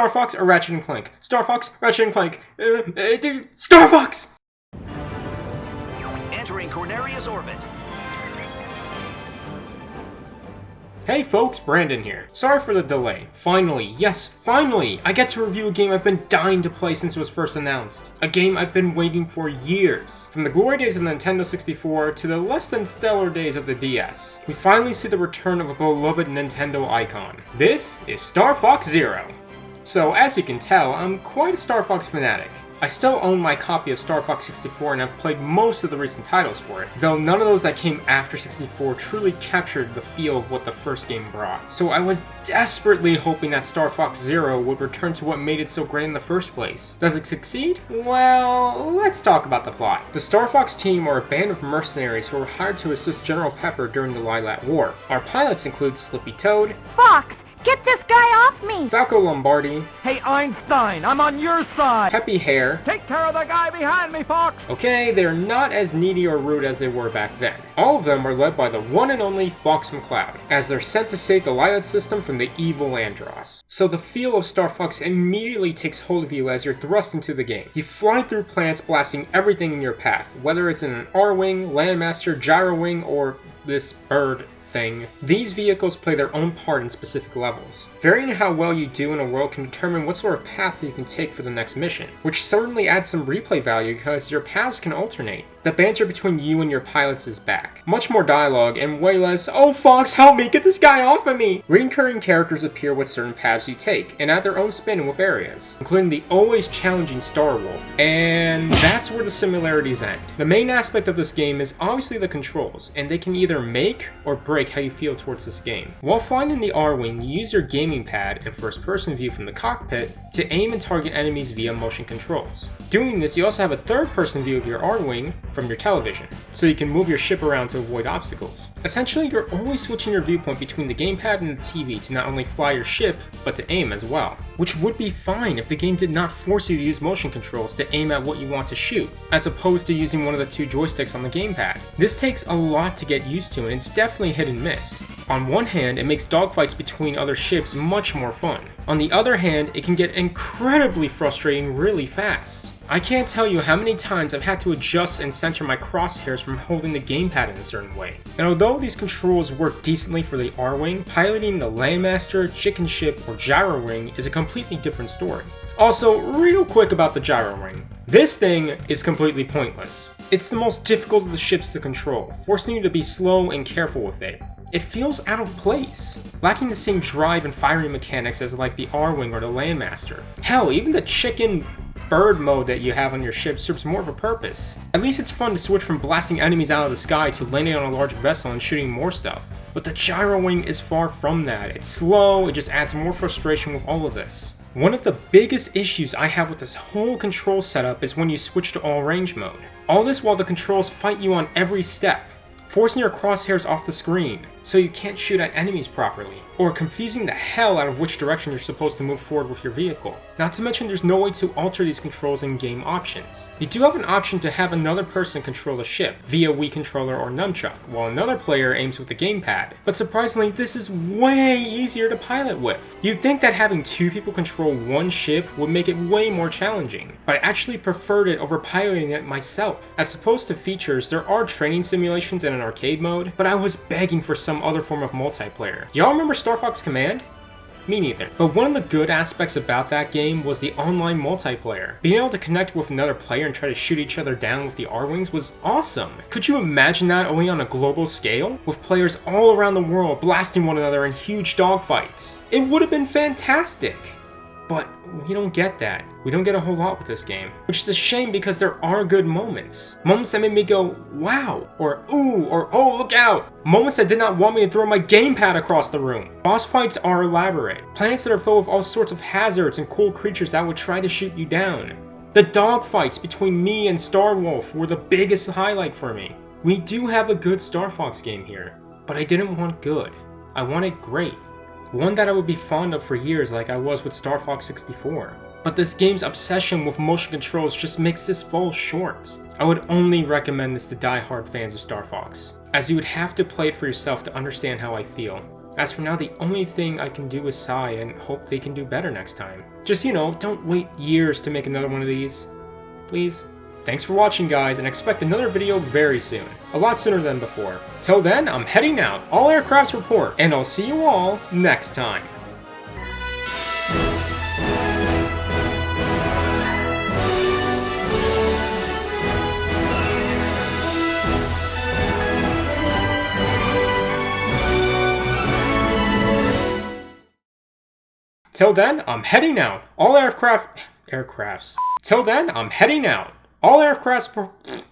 StarFox or Ratchet & Clank? StarFox, Ratchet & Clank. StarFox! Entering Corneria's orbit. Hey folks, Brandon here. Sorry for the delay. Finally, yes, finally, I get to review a game I've been dying to play since it was first announced. A game I've been waiting for years. From the glory days of the Nintendo 64 to the less than stellar days of the DS. We finally see the return of a beloved Nintendo icon. This is Star Fox Zero. So as you can tell, I'm quite a Star Fox fanatic. I still own my copy of Star Fox 64 and have played most of the recent titles for it, though none of those that came after 64 truly captured the feel of what the first game brought. So I was desperately hoping that Star Fox Zero would return to what made it so great in the first place. Does it succeed? Well, let's talk about the plot. The Star Fox team are a band of mercenaries who were hired to assist General Pepper during the Lilat War. Our pilots include Slippy Toad, Fox, get this guy off me! Falco Lombardi, Hey Einstein, I'm on your side! Peppy Hare. Take care of the guy behind me, Fox! Okay, they're not as needy or rude as they were back then. All of them are led by the one and only Fox McCloud, as they're sent to save the Lilat system from the evil Andross. So the feel of Star Fox immediately takes hold of you as you're thrust into the game. You fly through planets blasting everything in your path, whether it's in an R-Wing, Landmaster, Gyro Ring, or this bird thing. These vehicles play their own part in specific levels. Varying how well you do in a world can determine what sort of path you can take for the next mission, which certainly adds some replay value because your paths can alternate. The banter between you and your pilots is back. Much more dialogue and way less, "Oh Fox, help me, get this guy off of me!" Recurring characters appear with certain paths you take, and add their own spin with areas, including the always challenging Star Wolf. And that's where the similarities end. The main aspect of this game is obviously the controls, and they can either make or break how you feel towards this game. While flying in the R-Wing, you use your gaming pad and first-person view from the cockpit to aim and target enemies via motion controls. Doing this, you also have a third-person view of your R-Wing from your television, so you can move your ship around to avoid obstacles. Essentially, you're always switching your viewpoint between the gamepad and the TV to not only fly your ship, but to aim as well. Which would be fine if the game did not force you to use motion controls to aim at what you want to shoot, as opposed to using one of the two joysticks on the gamepad. This takes a lot to get used to, and it's definitely hit and miss. On one hand, it makes dogfights between other ships much more fun. On the other hand, it can get incredibly frustrating really fast. I can't tell you how many times I've had to adjust and center my crosshairs from holding the gamepad in a certain way. And although these controls work decently for the R-Wing, piloting the Landmaster, Chicken Ship, or Gyro Ring is a completely different story. Also, real quick about the Gyro Ring. This thing is completely pointless. It's the most difficult of the ships to control, forcing you to be slow and careful with it. It feels out of place, lacking the same drive and firing mechanics as like the R-Wing or the Landmaster. Hell, even the chicken bird mode that you have on your ship serves more of a purpose. At least it's fun to switch from blasting enemies out of the sky to landing on a large vessel and shooting more stuff. But the Gyro Wing is far from that. It's slow, it just adds more frustration with all of this. One of the biggest issues I have with this whole control setup is when you switch to all range mode. All this while the controls fight you on every step, forcing your crosshairs off the screen, so you can't shoot at enemies properly, or confusing the hell out of which direction you're supposed to move forward with your vehicle. Not to mention there's no way to alter these controls in game options. You do have an option to have another person control the ship, via Wii controller or nunchuck, while another player aims with the gamepad. But surprisingly, this is way easier to pilot with. You'd think that having two people control one ship would make it way more challenging, but I actually preferred it over piloting it myself. As opposed to features, there are training simulations in an arcade mode, but I was begging for some other form of multiplayer. Y'all remember Star Fox Command? Me neither. But one of the good aspects about that game was the online multiplayer. Being able to connect with another player and try to shoot each other down with the R-Wings was awesome. Could you imagine that only on a global scale? With players all around the world blasting one another in huge dogfights. It would have been fantastic. But we don't get that. We don't get a whole lot with this game, which is a shame because there are good moments. Moments that made me go, wow, or ooh, or oh, look out. Moments that did not want me to throw my gamepad across the room. Boss fights are elaborate. Planets that are filled with all sorts of hazards and cool creatures that would try to shoot you down. The dogfights between me and Star Wolf were the biggest highlight for me. We do have a good Star Fox game here, but I didn't want good. I wanted great. One that I would be fond of for years like I was with Star Fox 64. But this game's obsession with motion controls just makes this fall short. I would only recommend this to die-hard fans of Star Fox, as you would have to play it for yourself to understand how I feel. As for now, the only thing I can do is sigh and hope they can do better next time. Just, don't wait years to make another one of these. Please? Thanks for watching, guys, and expect another video very soon. A lot sooner than before. Till then, I'm heading out. All aircrafts report, and I'll see you all next time. Till then, I'm heading out. All aircrafts. Till then, I'm heading out. All aircrafts.